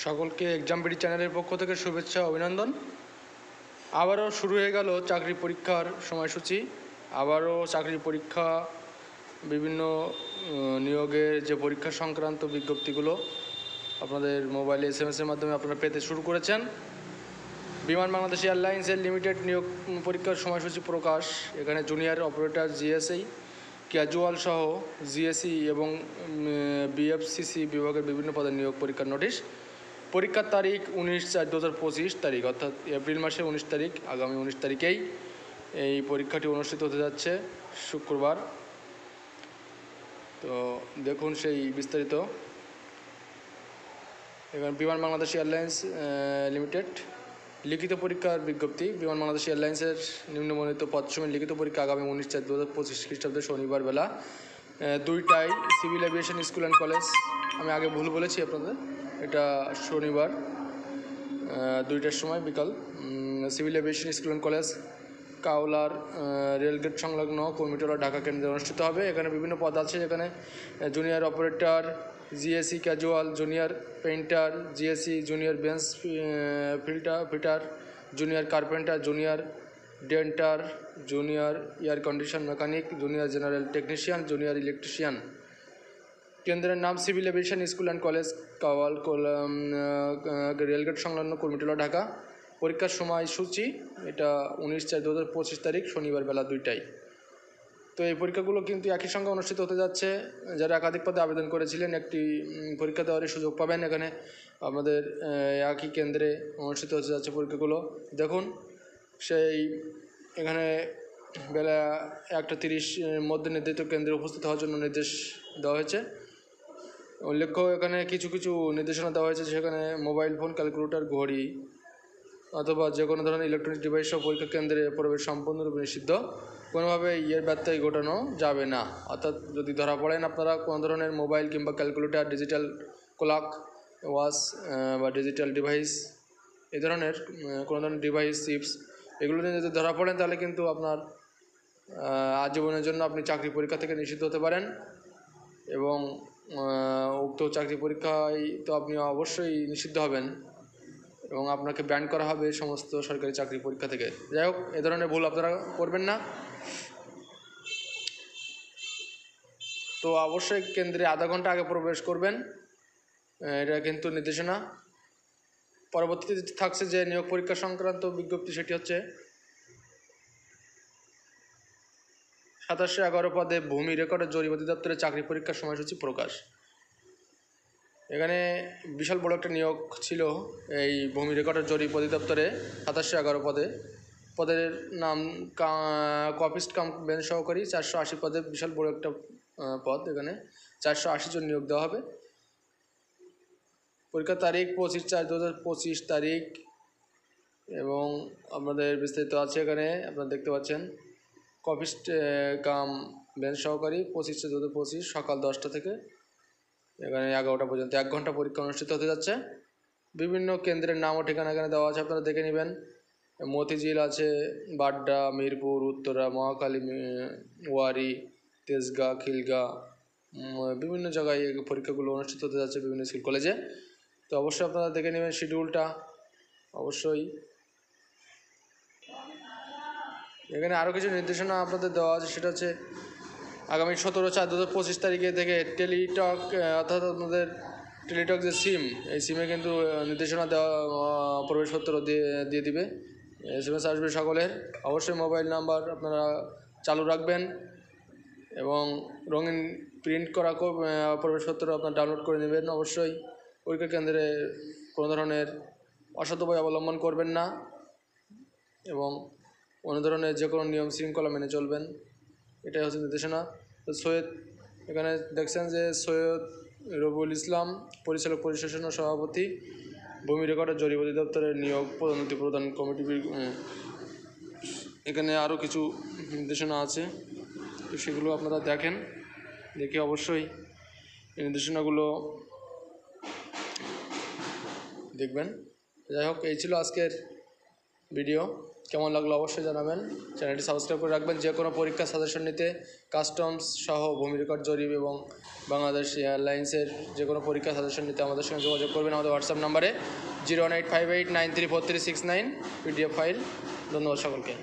সকলকে exam BD চ্যানেলের পক্ষ থেকে শুভেচ্ছা অভিনন্দন। আবারও শুরু হয়ে গেল চাকরি পরীক্ষার সময়সূচি। আবারও চাকরি পরীক্ষা, বিভিন্ন নিয়োগের যে পরীক্ষা সংক্রান্ত বিজ্ঞপ্তিগুলো আপনাদের মোবাইলে SMS-এর মাধ্যমে আপনারা পেতে শুরু করেছেন। বিমান বাংলাদেশ এয়ারলাইন্সের লিমিটেড নিয়োগ পরীক্ষার সময়সূচি প্রকাশ। এখানে জুনিয়র অপারেটর জিএসই, ক্যাজুয়াল সহ জিএসই এবং বিএফসিসি বিভাগের বিভিন্ন পদের নিয়োগ পরীক্ষার নোটিশ। পরীক্ষার তারিখ 19/4/2025 তারিখ, অর্থাৎ এপ্রিল মাসের 19 তারিখ, আগামী 19 তারিখেই এই পরীক্ষাটি অনুষ্ঠিত হতে যাচ্ছে, শুক্রবার। তো দেখুন সেই বিস্তারিত। এখানে বিমান বাংলাদেশ এয়ারলাইন্স লিমিটেড লিখিত পরীক্ষার বিজ্ঞপ্তি। বিমান বাংলাদেশ এয়ারলাইন্সের নিম্নবর্ণিত পদসমূহের লিখিত পরীক্ষা আগামী 19/4/2025 খ্রিস্টাব্দে শনিবার বেলা 2টায় civil aviation school and college. আমি আগে ভুল বলেছি আপনাদের, এটা শনিবার 2টার সময় বিকাল civil aviation school and college, কাওলার রেলগেট সংলগ্ন কর্মীটোলা, ঢাকা কেন্দ্রে অনুষ্ঠিত হবে। এখানে বিভিন্ন পদ আছে। এখানে junior operator, GAC casual, junior painter, GAC junior bench fitter, junior carpenter, junior denter, junior air condition mechanic, junior general technician, junior electrician. কেন্দ্রের নাম civil aviation school and college, Kawla rail gate সংলগ্ন কর্মীটোলা, ঢাকা। পরীক্ষার সময়সূচি এটা 19/4/2025 তারিখ, শনিবার বেলা 2টায়। তো এই পরীক্ষাগুলো কিন্তু একই সঙ্গে অনুষ্ঠিত হতে যাচ্ছে। যারা একাধিক পদে আবেদন করেছিলেন একটি পরীক্ষা দেওয়ার সুযোগ পাবেন। এখানে আমাদের একই কেন্দ্রে অনুষ্ঠিত হতে যাচ্ছে পরীক্ষাগুলো। দেখুন সেই এখানে বেলা 1:30 মধ্যে নির্ধারিত কেন্দ্রে উপস্থিত হওয়ার জন্য নির্দেশ দেওয়া হয়েছে। উল্লেখ্য এখানে কিছু কিছু নির্দেশনা দেওয়া হয়েছে, সেখানে মোবাইল ফোন, ক্যালকুলেটর, ঘড়ি অথবা যে কোনো ধরনের ইলেকট্রনিক ডিভাইস সহ পরীক্ষা কেন্দ্রে প্রবেশ সম্পূর্ণরূপে নিষিদ্ধ। কোনোভাবে ব্যত্যয় ঘটানো যাবে না। অর্থাৎ যদি ধরা পড়েন আপনারা কোনো ধরনের মোবাইল কিংবা ক্যালকুলেটর, ডিজিটাল ক্লক, ওয়াচ বা ডিজিটাল ডিভাইস, এই ধরনের কোনো ধরনের ডিভাইস, চিপস, এগুলো নিয়ে যদি ধরা পড়েন তাহলে কিন্তু আপনার আজীবনের জন্য আপনি চাকরি পরীক্ষা থেকে নিষিদ্ধ হতে পারেন। এবং উক্ত চাকরি পরীক্ষায় তো আপনি অবশ্যই নিষিদ্ধ হবেন এবং আপনাকে ব্যান করা হবে সমস্ত সরকারি চাকরি পরীক্ষা থেকে। যাই হোক, এ ধরনের ভুল আপনারা করবেন না। তো অবশ্যই কেন্দ্রে আধা ঘন্টা আগে প্রবেশ করবেন, এটা কিন্তু নির্দেশনা। পরবর্তীতে থাকছে যে নিয়োগ পরীক্ষা সংক্রান্ত বিজ্ঞপ্তি, সেটি হচ্ছে 2711 পদে ভূমি রেকর্ডের জরিপ অধিদপ্তরের চাকরি পরীক্ষার সময়সূচি প্রকাশ। এখানে বিশাল বড় একটা নিয়োগ ছিল এই ভূমি রেকর্ডের জরিপ অধিদপ্তরে 2711 পদের নাম কপিস্ট কাম বেঞ্চ সহকারী, 480 পদে, বিশাল বড় একটা পদ। এখানে 480 জন নিয়োগ দেওয়া হবে। পরীক্ষার তারিখ 25/4/2025 তারিখ এবং আমাদের বিস্তারিত আছে এখানে আপনারা দেখতে পাচ্ছেন। কপিস্ট কাম বেঞ্চ সহকারী 25/4/2025 সকাল 10টা থেকে এখানে 11টা পর্যন্ত 1 ঘন্টা পরীক্ষা অনুষ্ঠিত হতে যাচ্ছে। বিভিন্ন কেন্দ্রের নাম ও ঠিকানা এখানে দেওয়া আছে, আপনারা দেখে নেবেন। মতিঝিল আছে, বাড্ডা, মিরপুর, উত্তরা, মহাখালী, ওয়ারি, তেজগাঁ, খিলগাঁ, বিভিন্ন জায়গায় এই পরীক্ষাগুলো অনুষ্ঠিত হতে যাচ্ছে বিভিন্ন স্কুল কলেজে। তো অবশ্যই আপনারা দেখে নেবেন শিডিউলটা অবশ্যই। এখানে আরও কিছু নির্দেশনা আপনাদের দেওয়া আছে, সেটা হচ্ছে আগামী 17/4/2025 তারিখে থেকে টেলিটক, অর্থাৎ আপনাদের টেলিটক যে সিম, এই সিমে কিন্তু নির্দেশনা দেওয়া, প্রবেশপত্র দিয়ে দিবে। SMS আসবে সকলের। অবশ্যই মোবাইল নাম্বার আপনারা চালু রাখবেন এবং রঙিন প্রিন্ট করা প্রবেশপত্র আপনার ডাউনলোড করে নেবেন। অবশ্যই পরীক্ষা কেন্দ্রে কোনো ধরনের অসৎ উপায় অবলম্বন করবেন না এবং কোনো ধরনের যে কোনো নিয়ম শৃঙ্খলা মেনে চলবেন, এটাই হচ্ছে নির্দেশনা। তো সৈয়দ, এখানে দেখছেন যে সৈয়দ রবিউল ইসলাম, পরিচালক পরিশোষণ ও সভাপতি, ভূমি রেকর্ডের জরিপ অধিদপ্তরের নিয়োগ পদোন্নতি প্রদান কমিটি। এখানে আরও কিছু নির্দেশনা আছে, তো সেগুলো আপনারা দেখেন, দেখে অবশ্যই এই নির্দেশনাগুলো দেখবেন। যাই হোক, এই ছিল আজকের ভিডিও। কেমন লাগলো অবশ্যই জানাবেন। চ্যানেলটি সাবস্ক্রাইব করে রাখবেন। যে কোনো পরীক্ষা সাজেশন নিতে কাস্টমস সহ ভূমি রেকর্ড জরিপ এবং বাংলাদেশ এয়ারলাইন্সের যে কোনো পরীক্ষা সাজেশন নিতে আমাদের সঙ্গে যোগাযোগ করবেন আমাদের হোয়াটসঅ্যাপ নাম্বারে 01858934369 PDF ফাইল। ধন্যবাদ সকলকে।